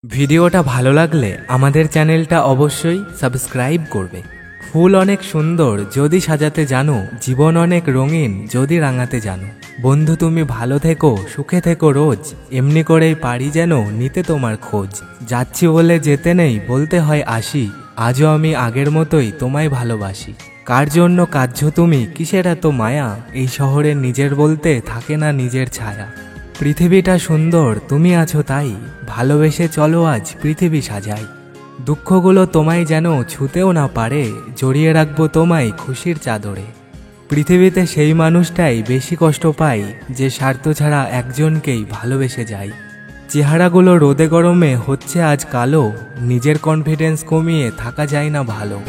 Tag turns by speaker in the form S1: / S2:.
S1: ভিডিওটা ভালো লাগলে আমাদের চ্যানেলটা অবশ্যই সাবস্ক্রাইব করবে। ফুল অনেক সুন্দর যদি সাজাতে জানো, জীবন অনেক রঙিন যদি রাঙাতে জানো। বন্ধু তুমি ভালো থেকো, সুখে থেকো রোজ, এমনি করেই পারি যেন নিতে তোমার খোঁজ। যাচ্ছি বলে যেতে নেই, বলতে হয় আসি, আজও আমি আগের মতোই তোমায় ভালোবাসি। কার জন্য কাঁদছো তুমি, কিসের এত মায়া, এই শহরে নিজের বলতে থাকে না নিজের ছায়া। পৃথিবীটা সুন্দর তুমি আছো তাই, ভালোবেসে চলো আজ পৃথিবী সাজাই। দুঃখগুলো তোমায় যেন ছুতেও না পারে, জড়িয়ে রাখবো তোমায় খুশির চাদরে। পৃথিবীতে সেই মানুষটাই বেশি কষ্ট পায়, যে স্বার্থ ছাড়া একজনকেই ভালোবেসে যায়। চেহারাগুলো রোদে গরমে হচ্ছে আজ কালো, নিজের কনফিডেন্স কমিয়ে থাকা যায় না ভালো।